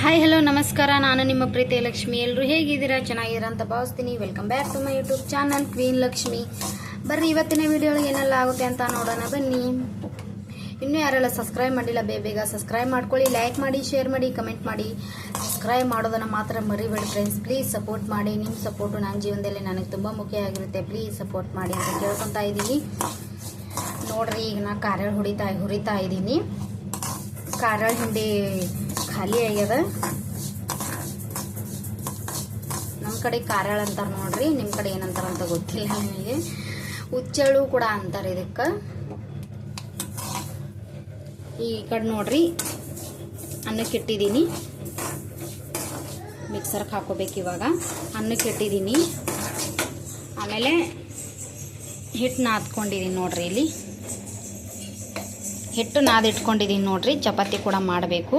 Hi hello ನಮಸ್ಕಾರ. ನಾನು ನಿಮ್ಮ ಪ್ರೀತಿಯ ಲಕ್ಷ್ಮಿ. ಎಲ್ಲರೂ ಹೇಗಿದ್ದೀರಾ? ಚೆನ್ನಾಗಿದ್ದೀರಾ ಅಂತ ಭಾವಿಸ್ತೀನಿ. Welcome back to my YouTube channel queen Lakshmi. ಬರ್ರಿ ಇವತ್ತಿನ ವಿಡಿಯೋಗಳಿಗೆ ಏನೆಲ್ಲ ಆಗುತ್ತೆ ಅಂತ ನೋಡೋಣ ಬನ್ನಿ. ಇನ್ನೂ ಯಾರೆಲ್ಲ ಸಬ್ಸ್ಕ್ರೈಬ್ ಮಾಡಿಲ್ಲ ಬೇಗ ಸಬ್ಸ್ಕ್ರೈಬ್ ಮಾಡ್ಕೊಳ್ಳಿ, ಲೈಕ್ ಮಾಡಿ, ಶೇರ್ ಮಾಡಿ, ಕಮೆಂಟ್ ಮಾಡಿ. ಸಬ್ಸ್ಕ್ರೈಬ್ ಮಾಡೋದನ್ನು ಮಾತ್ರ ಮರಿಬೇಡಿ ಫ್ರೆಂಡ್ಸ್. ಪ್ಲೀಸ್ ಸಪೋರ್ಟ್ ಮಾಡಿ. ನಿಮ್ಮ ಸಪೋರ್ಟು ನನ್ನ ಜೀವನದಲ್ಲಿ ನನಗೆ ತುಂಬ ಮುಖ್ಯ ಆಗಿರುತ್ತೆ. ಪ್ಲೀಸ್ ಸಪೋರ್ಟ್ ಮಾಡಿ ಅಂತ ಕೇಳ್ಕೊತಾ ಇದ್ದೀನಿ. ನೋಡ್ರಿ, ಈಗ ನಾನು ಕಾರಳ ಹುರಿತಾ ಇದ್ದೀನಿ. ಕಾರಳ ಹಿಂಡಿ ಖಾಲಿ ಆಗ್ಯದ. ನಮ್ಮ ಕಡೆ ಕಾರಳ ಅಂತಾರೆ ನೋಡ್ರಿ, ನಿಮ್ಮ ಕಡೆ ಏನಂತಾರ ಅಂತ ಗೊತ್ತಿಲ್ಲ ನನಗೆ. ಉಚ್ಚಳು ಕೂಡ ಅಂತಾರೆ ಇದಕ್ಕೆ. ಈ ಕಡೆ ನೋಡ್ರಿ, ಅನ್ನಕ್ಕೆ ಇಟ್ಟಿದ್ದೀನಿ. ಮಿಕ್ಸರ್ಗೆ ಹಾಕೋಬೇಕು ಇವಾಗ. ಅನ್ನಕ್ಕೆ ಇಟ್ಟಿದ್ದೀನಿ. ಆಮೇಲೆ ಹಿಟ್ಟು ನಾದ್ಕೊಂಡಿದ್ದೀನಿ ನೋಡ್ರಿ. ಇಲ್ಲಿ ಹಿಟ್ಟು ನಾದಿಟ್ಕೊಂಡಿದ್ದೀನಿ ನೋಡ್ರಿ. ಚಪಾತಿ ಕೂಡ ಮಾಡಬೇಕು.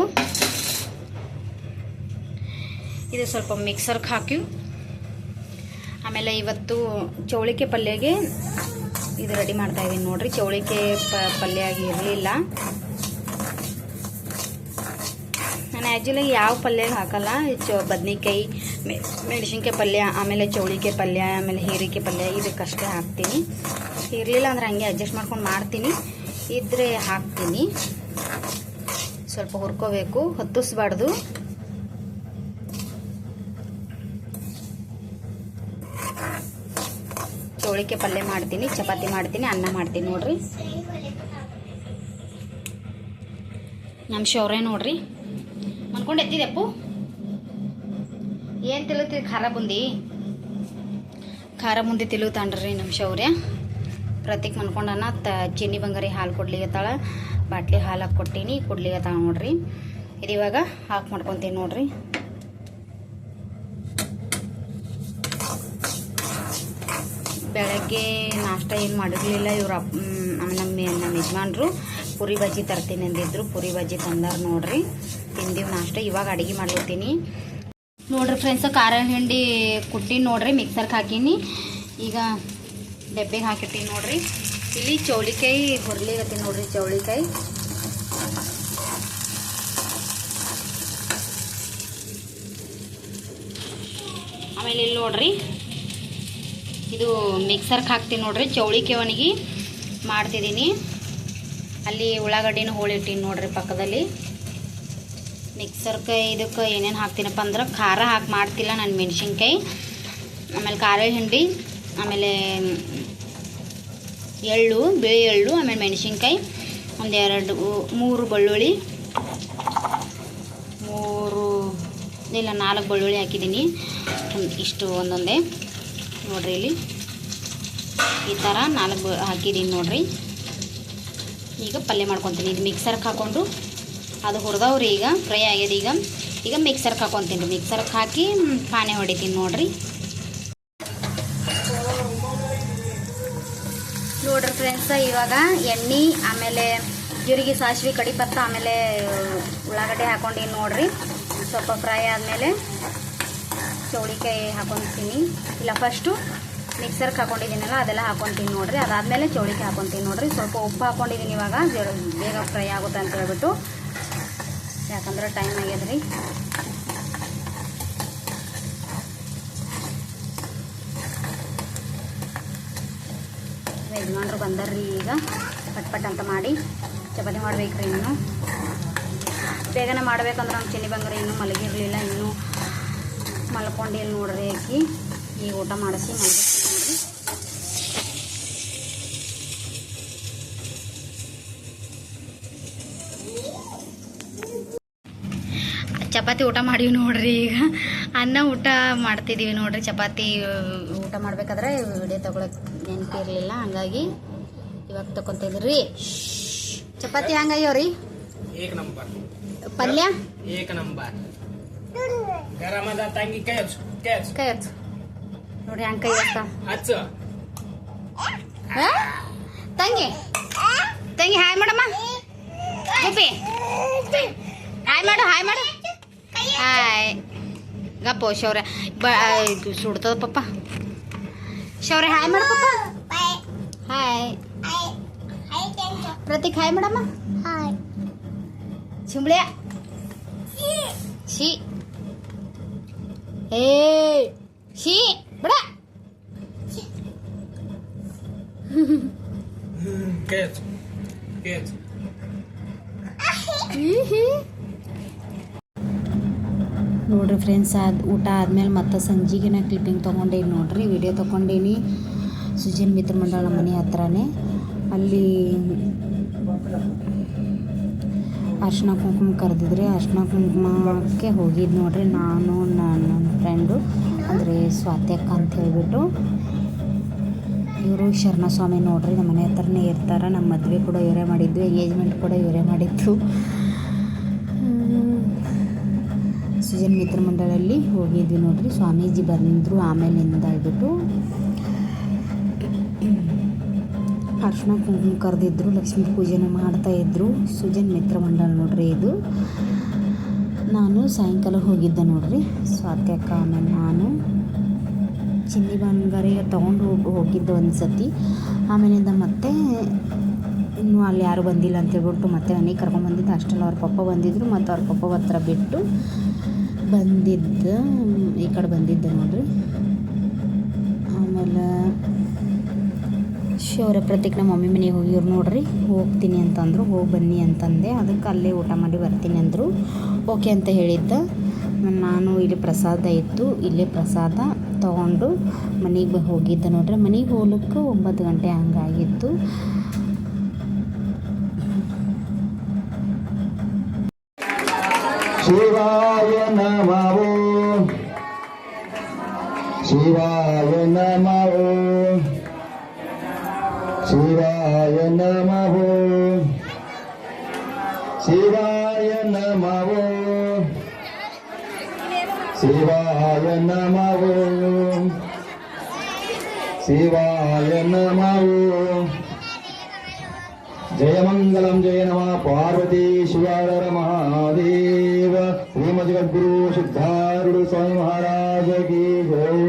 ಇದು ಸ್ವಲ್ಪ ಮಿಕ್ಸರ್ಗೆ ಹಾಕಿ. ಆಮೇಲೆ ಇವತ್ತು ಚೌಳಿಕೆ ಪಲ್ಯಗೆ ಇದು ರೆಡಿ ಮಾಡ್ತಾ ಇದ್ದೀನಿ ನೋಡ್ರಿ. ಚೌಳಿಕೆ ಪಲ್ಯ ಇರಲಿಲ್ಲ. ನಾನು ಆ್ಯಕ್ಚುಲಿ ಯಾವ ಪಲ್ಯಗೆ ಹಾಕಲ್ಲ. ಬದ್ನಿಕಾಯಿ, ಮೆಣಸಿನ್ಕಾಯಿ ಪಲ್ಯ, ಆಮೇಲೆ ಚೌಳಿಕೆ ಪಲ್ಯ, ಆಮೇಲೆ ಹೀರಿಕೆ ಪಲ್ಯ ಇದಕ್ಕಷ್ಟೇ ಹಾಕ್ತೀನಿ. ಇರಲಿಲ್ಲ ಅಂದ್ರೆ ಹಂಗೆ ಅಡ್ಜಸ್ಟ್ ಮಾಡ್ಕೊಂಡು ಮಾಡ್ತೀನಿ. ಇದ್ರೆ ಹಾಕ್ತೀನಿ. ಸ್ವಲ್ಪ ಹುರ್ಕೋಬೇಕು, ಹೊತ್ತಿಸ್ಬಾರ್ದು. ಚೌಳಿಕೆ ಪಲ್ಯ ಮಾಡ್ತೀನಿ, ಚಪಾತಿ ಮಾಡ್ತೀನಿ, ಅನ್ನ ಮಾಡ್ತೀನಿ ನೋಡ್ರಿ. ನಮ್ಮ ಶೌರ್ಯ ನೋಡ್ರಿ ಮನ್ಕೊಂಡು ಎತ್ತಿದೆಪ್ಪು. ಏನು ತಿಳುತ್ತಿ? ಖಾರ ಬುಂದಿ ತಿಳುತ್ತಾನ್ರಿ ನಮ್ಮ ಶೌರ್ಯ. ಪ್ರತೀಕ್ ಮನ್ಕೊಂಡನ ಚಿನ್ನಿ ಬಂಗಾರಿ ಹಾಲು ಕೊಡ್ಲಿಗತ್ತಾಳ. ಬಾಟ್ಲಿ ಹಾಲು ಹಾಕಿ ಕೊಟ್ಟೀನಿ, ಕೊಡ್ಲಿಗತ್ತಾಳ ನೋಡ್ರಿ. ಇದು ಇವಾಗ ಹಾಕಿ ಮಾಡ್ಕೊತೀನಿ ನೋಡ್ರಿ. ಬೆಳಗ್ಗೆ ನಾಷ್ಟ ಏನು ಮಾಡಿರಲಿಲ್ಲ ಇವ್ರು. ನಮ್ಮ ಯಜಮಾನ್ರು ಪುರಿ ಬಜ್ಜಿ ತರ್ತೀನಿ ಅಂದಿದ್ರು. ಪುರಿ ಬಜ್ಜಿ ತಂದಾರ ನೋಡ್ರಿ. ತಿಂದೀವಿ ನಾಷ್ಟ. ಇವಾಗ ಅಡುಗೆ ಮಾಡ್ಲತ್ತೀನಿ ನೋಡ್ರಿ ಫ್ರೆಂಡ್ಸ್. ಖಾರ ಹಿಂಡಿ ಕುಟ್ಟಿ ನೋಡ್ರಿ, ಮಿಕ್ಸರ್ಗೆ ಹಾಕೀನಿ. ಈಗ ಡಬ್ಬಿಗೆ ಹಾಕಿರ್ತೀನಿ ನೋಡ್ರಿ. ಇಲ್ಲಿ ಚೌಳಿಕಾಯಿ ಹುರ್ಲಿಗತ್ತೀನಿ ನೋಡ್ರಿ. ಚೌಳಿಕಾಯಿ ಆಮೇಲೆ ಇಲ್ಲಿ ನೋಡ್ರಿ, ಇದು ಮಿಕ್ಸರ್ಗೆ ಹಾಕ್ತೀನಿ ನೋಡ್ರಿ. ಚೌಳಿಕಾಯಿ ಒಣಗಿ ಮಾಡ್ತಿದ್ದೀನಿ. ಅಲ್ಲಿ ಉಳ್ಳಾಗಡ್ಡಿನ ಹೋಳಿಟ್ಟಿನಿ ನೋಡ್ರಿ ಪಕ್ಕದಲ್ಲಿ. ಮಿಕ್ಸರ್ಗೆ ಇದಕ್ಕೆ ಏನೇನು ಹಾಕ್ತೀನಪ್ಪ ಅಂದ್ರೆ ಖಾರ ಹಾಕಿ ಮಾಡ್ತಿಲ್ಲ ನಾನು. ಮೆಣಸಿನ್ಕಾಯಿ, ಆಮೇಲೆ ಖಾರ ಹಿಂಡಿ, ಆಮೇಲೆ ಎಳ್ಳು, ಬಿಳಿ ಎಳ್ಳು, ಆಮೇಲೆ ಮೆಣಸಿನ್ಕಾಯಿ, ಒಂದೆರಡು 3 ಬೆಳ್ಳುಳ್ಳಿ, 4 ಬೆಳ್ಳುಳ್ಳಿ ಹಾಕಿದ್ದೀನಿ. ಇಷ್ಟು ಒಂದೊಂದೇ ನೋಡ್ರಿ. ಇಲ್ಲಿ ಈ ಥರ 4 ಹಾಕಿದ್ದೀನಿ ನೋಡ್ರಿ. ಈಗ ಪಲ್ಯ ಮಾಡ್ಕೊತೀನಿ. ಇದು ಮಿಕ್ಸರ್ಗೆ ಹಾಕ್ಕೊಂಡು ಅದು ಹುರಿದವ್ರಿ. ಈಗ ಫ್ರೈ ಆಗ್ಯದ. ಈಗ ಮಿಕ್ಸರ್ಗೆ ಹಾಕ್ಕೊತೀನಿ ರೀ. ಮಿಕ್ಸರ್ಗೆ ಹಾಕಿ ಪಾನೆ ಹೊಡಿತೀನಿ ನೋಡ್ರಿ. ನೋಡ್ರಿ ಫ್ರೆಂಡ್ಸ್, ಇವಾಗ ಎಣ್ಣೆ, ಆಮೇಲೆ ಜೀರಿಗೆ, ಸಾಸಿವೆ, ಕಡಿಪತ್ತ, ಆಮೇಲೆ ಉಳ್ಳಾಗಡ್ಡೆ ಹಾಕ್ಕೊಂಡಿನಿ ನೋಡ್ರಿ. ಸ್ವಲ್ಪ ಫ್ರೈ ಆದಮೇಲೆ ಚೌಳಿಕಾಯಿ ಹಾಕೊತೀನಿ. ಇಲ್ಲ, ಫಸ್ಟು ಮಿಕ್ಸರ್ಗೆ ಹಾಕ್ಕೊಂಡಿದ್ದೀನಲ್ಲ ಅದೆಲ್ಲ ಹಾಕ್ಕೊತೀನಿ ನೋಡ್ರಿ. ಅದಾದಮೇಲೆ ಚೌಳಿಕಾಯಿ ಹಾಕ್ಕೊತೀನಿ ನೋಡ್ರಿ. ಸ್ವಲ್ಪ ಉಪ್ಪು ಹಾಕ್ಕೊಂಡಿದ್ದೀನಿ ಇವಾಗ, ಬೇಗ ಫ್ರೈ ಆಗುತ್ತೆ ಅಂತ ಹೇಳ್ಬಿಟ್ಟು. ಯಾಕಂದ್ರೆ ಟೈಮ್ ಆಗ್ಯದ್ರಿ. ಯಜಮಾನ್ರು ಬಂದಾರ್ರಿ. ಈಗ ಪಟ್ ಅಂತ ಮಾಡಿ ಚಪಾತಿ ಮಾಡ್ಬೇಕ್ರಿ. ಇನ್ನು ಬೇಗನೆ ಮಾಡ್ಬೇಕಂದ್ರೆ ನಮ್ಮ ಚಿನ್ನಿ ಬಂಗಾರಿ ಇನ್ನೂ ಮಲಗಿರಲಿಲ್ಲ. ಇನ್ನೂ ಮಲ್ಕೊಂಡಿಲ್ಲ ನೋಡ್ರಿ. ಆಕಿ ಈಗ ಊಟ ಮಾಡಿಸಿ ಮಲಗಿಸ್ತೀನಿ ನೋಡ್ರಿ. ಚಪಾತಿ ಊಟ ಮಾಡೀವಿ ನೋಡ್ರಿ. ಈಗ ಅನ್ನ ಊಟ ಮಾಡ್ತಿದ್ದೀವಿ ನೋಡ್ರಿ. ಚಪಾತಿ ಊಟ ಮಾಡ್ಬೇಕಾದ್ರೆ ವಿಡಿಯೋ ತಗೊಳಕ್ಕೆ ನೆನಪಿರಲಿಲ್ಲ, ಹಂಗಾಗಿ ಇವಾಗ ತಗೊತಿದ್ರಿ. ಚಪಾತಿ ಹಂಗಾಗ್ಯಾವ್ರಿ. ಪಲ್ಯ ಕೈ ಹಚ್ಚು ನೋಡ್ರಿ. ಹಂಗೆ ಕೈ ಹಚ್ಚ. ತಂಗಿ ಹಾಯ್ ಮಾಡಮ್ಮ. ಗುಬ್ಬಿ ಹಾಯ್ ಮಾಡು. ಹಾಯ್ ಗಪ್ಪೋ ಶೌರ್ಯ. ಸುಡ್ತದ ಪಪ್ಪ. ಶೌರ್ಯ ಹಾಯ್ ಮಾಡು ಪಪ್ಪ. ಹಾಯ್ ಪ್ರತೀಕ್ ಹಾಯ್ ಮಾಡಮ್ಮ. ಹಾಯ್ ಚಿಂಬಳೆ ಶಿ ಏ ಶಿ ಬಿಡ ನೋಡ್ರಿ ಫ್ರೆಂಡ್ಸ್, ಊಟ ಆದ್ಮೇಲೆ ಮತ್ತೆ ಸಂಜೆಗೆ ನಾ ಕ್ಲಿಪ್ಪಿಂಗ್ ತೊಗೊಂಡೇನಿ ನೋಡ್ರಿ, ವಿಡಿಯೋ ತೊಗೊಂಡೇನಿ. ಸುಜನ್ ಮಿತ್ರ ಮಂಡಳ ಮನೆ ಹತ್ರನೇ ಅಲ್ಲಿ ಅರ್ಶಿನ ಕುಂಕುಮ ಕರೆದಿದ್ರಿ. ಅರ್ಶಿನ ಕುಂಕುಮಕ್ಕೆ ಹೋಗಿದ್ದು ನೋಡ್ರಿ ನಾನು ನನ್ನ ಫ್ರೆಂಡು, ಅಂದರೆ ಸ್ವಾತ್ಯಕ್ಕ ಅಂತ ಹೇಳ್ಬಿಟ್ಟು. ಇವರು ಶರಣಸ್ವಾಮಿ ನೋಡ್ರಿ, ನಮ್ಮ ಮನೆ ಹತ್ರನೇ ಇರ್ತಾರೆ. ನಮ್ಮ ಮದುವೆ ಕೂಡ ಇವರೇ ಮಾಡಿದ್ದು, ಎಂಗೇಜ್ಮೆಂಟ್ ಕೂಡ ಇವರೇ ಮಾಡಿದ್ದು. ಸುಜನ್ ಮಿತ್ರ ಮಂಡಳಲ್ಲಿ ಹೋಗಿದ್ವಿ ನೋಡ್ರಿ. ಸ್ವಾಮೀಜಿ ಬಂದರು ಆಮೇಲಿಂದ ಹೇಳ್ಬಿಟ್ಟು ಅರ್ಶಿನ ಕುಂಕುಮ ಕರೆದಿದ್ರು, ಲಕ್ಷ್ಮೀ ಪೂಜೆನ ಮಾಡ್ತಾಯಿದ್ರು. ಸುಜನ್ ಮಿತ್ರ ಮಂಡಳ ನೋಡ್ರಿ ಇದು. ನಾನು ಸಾಯಂಕಾಲ ಹೋಗಿದ್ದೆ ನೋಡ್ರಿ, ಸ್ವಾತ್ಯಕ್ಕ ಆಮೇಲೆ ನಾನು ಚಿನ್ನಿ ಬಂಗಾರಿಗೆ ತೊಗೊಂಡು ಹೋಗಿದ್ದೆ ಒಂದು ಸತಿ. ಆಮೇಲಿಂದ ಮತ್ತೆ ಇನ್ನೂ ಅಲ್ಲಿ ಯಾರೂ ಬಂದಿಲ್ಲ ಅಂತೇಳ್ಬಿಟ್ಟು ಮತ್ತೆ ಮನೆಗೆ ಕರ್ಕೊಂಡ್ಬಂದಿದ್ದು. ಅಷ್ಟೆಲ್ಲ ಅವ್ರ ಪಪ್ಪ ಬಂದಿದ್ದರು, ಮತ್ತು ಅವ್ರ ಪಪ್ಪ ಹತ್ರ ಬಿಟ್ಟು ಈ ಕಡೆ ಬಂದಿದ್ದೆ ನೋಡ್ರಿ. ಆಮೇಲೆ ಶಿವರ ಪ್ರತೀಕ್ ನಮ್ಮ ಮಮ್ಮಿ ಮನೆಗೆ ಹೋಗಿವ್ರು ನೋಡ್ರಿ. ಹೋಗ್ತೀನಿ ಅಂತಂದರು, ಹೋಗಿ ಬನ್ನಿ ಅಂತಂದೆ. ಅದಕ್ಕೆ ಅಲ್ಲೇ ಊಟ ಮಾಡಿ ಬರ್ತೀನಿ ಅಂದರು. ಓಕೆ ಅಂತ ಹೇಳಿದ್ದೆ. ನಾನು ಇಲ್ಲಿ ಪ್ರಸಾದ ಇತ್ತು, ಇಲ್ಲೇ ಪ್ರಸಾದ ತೊಗೊಂಡು ಮನೆಗೆ ಹೋಗಿದ್ದೆ ನೋಡ್ರಿ. ಮನೆಗೆ ಹೋಗ್ಲಿಕ್ಕೆ 9 ಗಂಟೆ ಹಂಗಾಗಿತ್ತು. ಶಿವಾಯ ನಮಃ ಶಿವಾಯ ನಮಃ ಶಿವಾಯ ನಮಃ ಶಿವಾಯ ನಮಃ ಶಿವಾಯ ನಮಃ ಶಿವಾಯ ನಮಃ. ಜಯ ಮಂಗಲಂ ಜಯ ನಮಃ ಪಾರ್ವತಿ ಶಿವರ ಮಹಾದೇವ. ಶ್ರೀಮದ್ ಜಗದ್ಗುರು ಸಿದ್ಧಾರೂಢ ಸ್ವಾಮಿ ಮಹಾರಾಜ ಕಿ ಜಯ.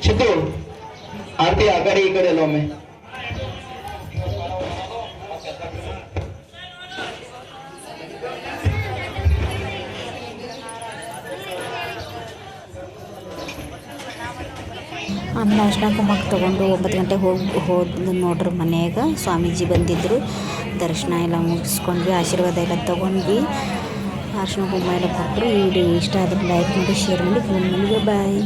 ಚಿತ್ತು ಆರತಿ ಆ ಕಡೆ ಈ ಕಡೆ ಅಲ್ಲೊಮ್ಮೆ. ಆಮೇಲೆ ಅರ್ಶಿನ ಕುಂಕುಮಕ್ಕೆ ತೊಗೊಂಡು 9 ಗಂಟೆಗೆ ಹೋದ ನೋಡ್ರಿ ಮನೆಯಾಗ. ಸ್ವಾಮೀಜಿ ಬಂದಿದ್ದರು, ದರ್ಶನ ಎಲ್ಲ ಮುಗಿಸ್ಕೊಂಡ್ವಿ, ಆಶೀರ್ವಾದ ಎಲ್ಲ ತೊಗೊಂಡ್ವಿ, ಅರ್ಶಿನ ಕುಂಕುಮ ಎಲ್ಲ ಕೊಟ್ಟರು. ಈ ವಿಡಿಯೋ ಇಷ್ಟ ಆದರೆ ಲೈಕ್ ಮಾಡಿ, ಶೇರ್ ಮಾಡಿ, ಫೋನ್ ಮಾಡಿ. ಬಾಯ್.